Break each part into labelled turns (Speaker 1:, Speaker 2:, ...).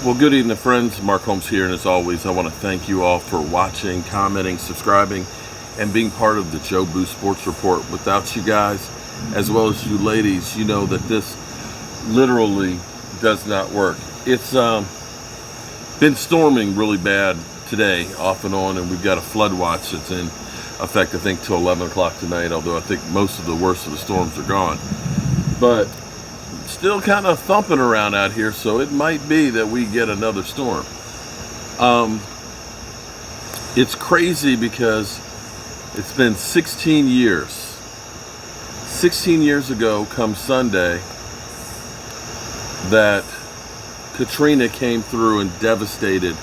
Speaker 1: Well, good evening, friends. Mark Holmes here, and as always, I want to thank you all for watching, commenting, subscribing, and being part of the Joe Boo Sports Report. Without you guys, as well as you ladies, you know that this literally does not work. It's been storming really bad today, off and on, and we've got a flood watch that's in effect, I think, till 11 o'clock tonight, although I think most of the worst of the storms are gone. But still kind of thumping around out here, so it might be that we get another storm. It's crazy because it's been 16 years. 16 years ago, come Sunday, that Katrina came through and devastated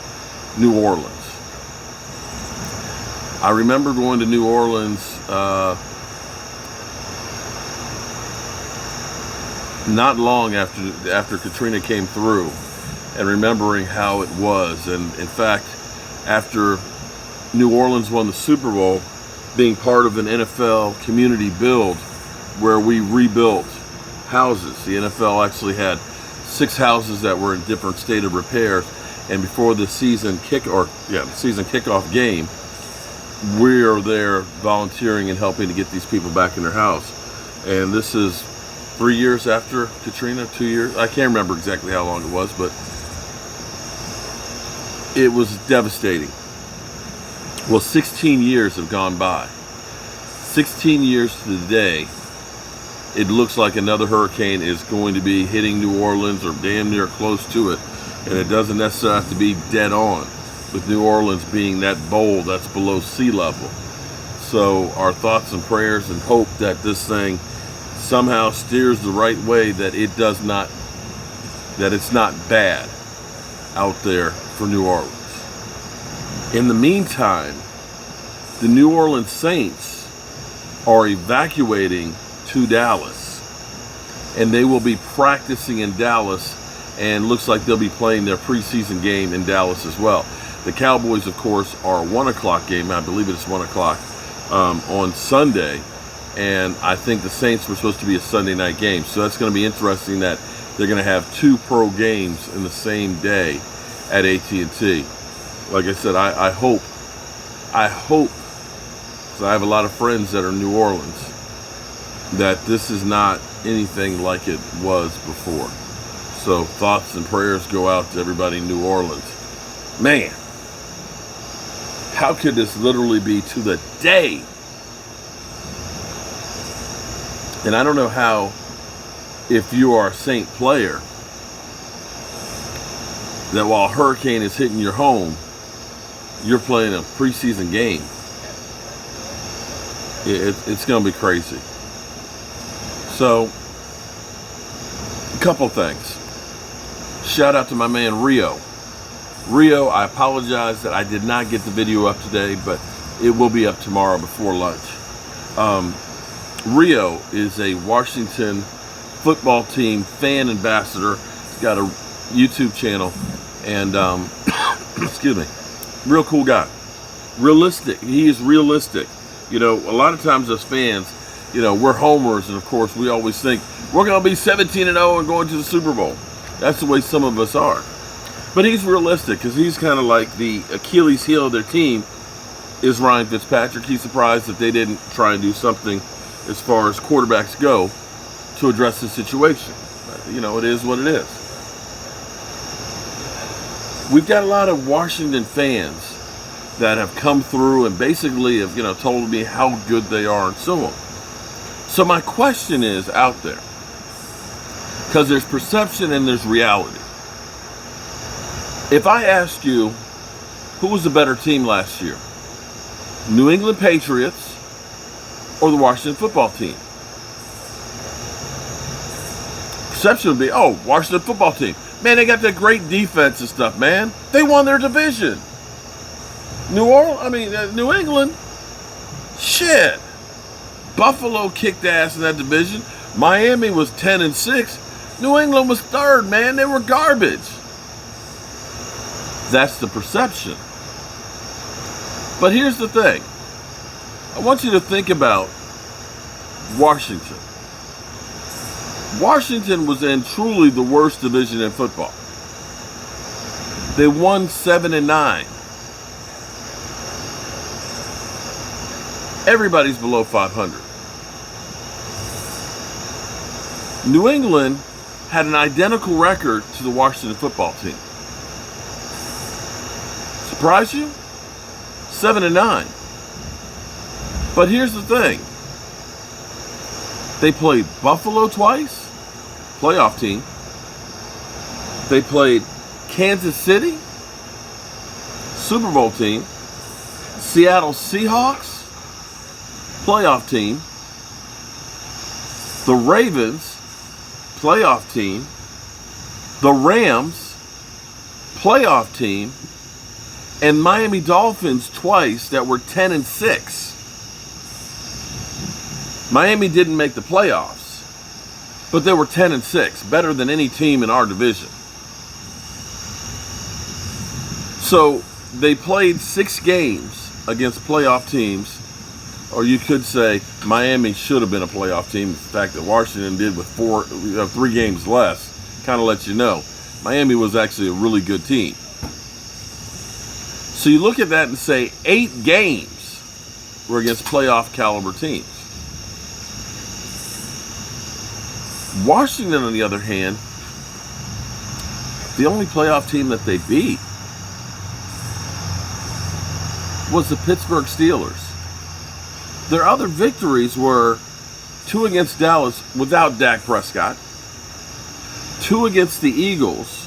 Speaker 1: New Orleans. I remember going to New Orleans not long after Katrina came through, and remembering how it was. And in fact, after New Orleans won the Super Bowl, being part of an NFL community build where we rebuilt houses. The NFL actually had 6 houses that were in different state of repair, and before the season kickoff game, we are there volunteering and helping to get these people back in their house. And this is 3 years after Katrina, 2 years. I can't remember exactly how long it was, but it was devastating. Well, 16 years have gone by. 16 years to the day, it looks like another hurricane is going to be hitting New Orleans or damn near close to it. And it doesn't necessarily have to be dead on, with New Orleans being that bowl that's below sea level. So our thoughts and prayers and hope that this thing somehow steers the right way, that it's not bad out there for New Orleans. In the meantime, the New Orleans Saints are evacuating to Dallas, and they will be practicing in Dallas, and looks like they'll be playing their preseason game in Dallas as well. The Cowboys, of course, are a 1 o'clock game. I believe it's 1 o'clock on Sunday. And I think the Saints were supposed to be a Sunday night game. So that's going to be interesting that they're going to have 2 pro games in the same day at AT&T. Like I said, I hope, because I have a lot of friends that are in New Orleans, that this is not anything like it was before. So thoughts and prayers go out to everybody in New Orleans. Man, how could this literally be to the day? And I don't know how, if you are a Saint player, that while a hurricane is hitting your home, you're playing a preseason game. It's going to be crazy. So, a couple things. Shout out to my man Rio. Rio, I apologize that I did not get the video up today, but it will be up tomorrow before lunch. Rio is a Washington football team fan ambassador. He's got a YouTube channel, and excuse me, real cool guy. Realistic. He is realistic. You know, a lot of times as fans, you know, we're homers, and of course we always think we're going to be 17-0 and going to the Super Bowl. That's the way some of us are. But he's realistic, because he's kind of like the Achilles heel of their team is Ryan Fitzpatrick. He's surprised that they didn't try and do something as far as quarterbacks go to address the situation. You know, it is what it is. We've got a lot of Washington fans that have come through and basically have, you know, told me how good they are and so on. So my question is out there, because there's perception and there's reality. If I asked you, who was the better team last year? New England Patriots or the Washington football team? Perception would be, oh, Washington football team. Man, they got that great defense and stuff, man. They won their division. New England, shit. Buffalo kicked ass in that division. Miami was 10-6. New England was 3rd, man. They were garbage. That's the perception. But here's the thing. I want you to think about Washington. Washington was in truly the worst division in football. They won 7-9. Everybody's below 500. New England had an identical record to the Washington football team. Surprise you? 7-9. But here's the thing. They played Buffalo twice, playoff team. They played Kansas City, Super Bowl team. Seattle Seahawks, playoff team. The Ravens, playoff team. The Rams, playoff team. And Miami Dolphins twice that were 10-6. Miami didn't make the playoffs, but they were 10-6, better than any team in our division. So they played 6 games against playoff teams, or you could say Miami should have been a playoff team. The fact that Washington did with 3 games less kind of lets you know Miami was actually a really good team. So you look at that and say 8 games were against playoff caliber teams. Washington, on the other hand, the only playoff team that they beat was the Pittsburgh Steelers. Their other victories were 2 against Dallas without Dak Prescott, 2 against the Eagles,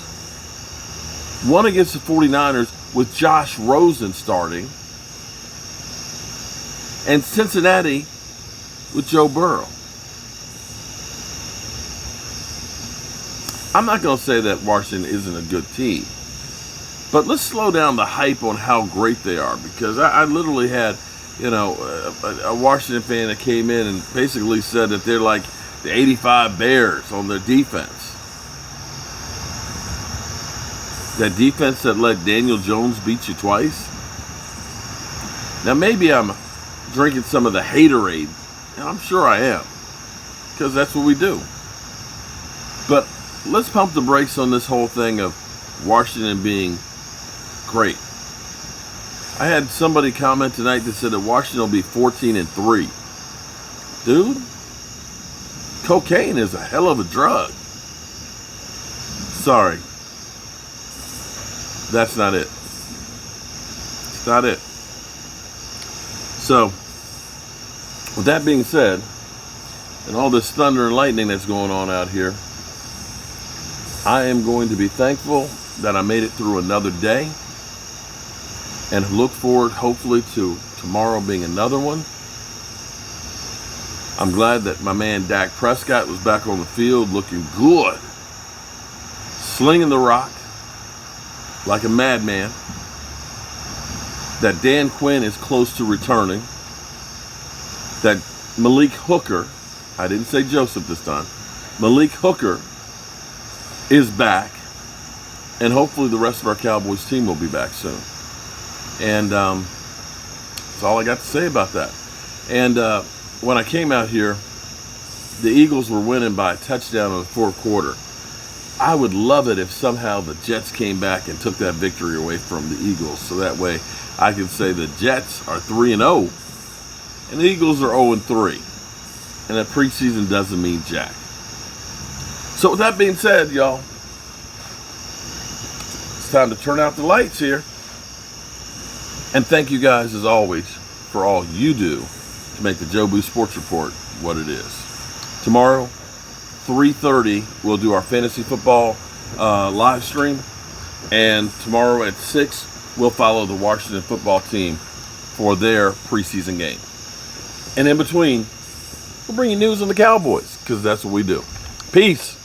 Speaker 1: 1 against the 49ers with Josh Rosen starting, and Cincinnati with Joe Burrow. I'm not going to say that Washington isn't a good team, but let's slow down the hype on how great they are, because I literally had, a Washington fan that came in and basically said that they're like the '85 Bears on their defense. That defense that let Daniel Jones beat you twice. Now maybe I'm drinking some of the haterade, and I'm sure I am, because that's what we do. But let's pump the brakes on this whole thing of Washington being great. I had somebody comment tonight that said that Washington will be 14-3. Dude, cocaine is a hell of a drug. Sorry. That's not it. It's not it. So, with that being said, and all this thunder and lightning that's going on out here, I am going to be thankful that I made it through another day, and look forward hopefully to tomorrow being another one. I'm glad that my man Dak Prescott was back on the field looking good, slinging the rock like a madman. That Dan Quinn is close to returning. That Malik Hooker, I didn't say Joseph this time, Malik Hooker is back, and hopefully the rest of our Cowboys team will be back soon. And that's all I got to say about that. And when I came out here, the Eagles were winning by a touchdown in the fourth quarter. I would love it if somehow the Jets came back and took that victory away from the Eagles, so that way I could say the Jets are 3-0 and the Eagles are 0-3, and that preseason doesn't mean jack. So with that being said, y'all, it's time to turn out the lights here. And thank you guys, as always, for all you do to make the Joe Boo Sports Report what it is. Tomorrow, 3:30, we'll do our fantasy football live stream. And tomorrow at 6, we'll follow the Washington football team for their preseason game. And in between, we'll bring you news on the Cowboys, because that's what we do. Peace.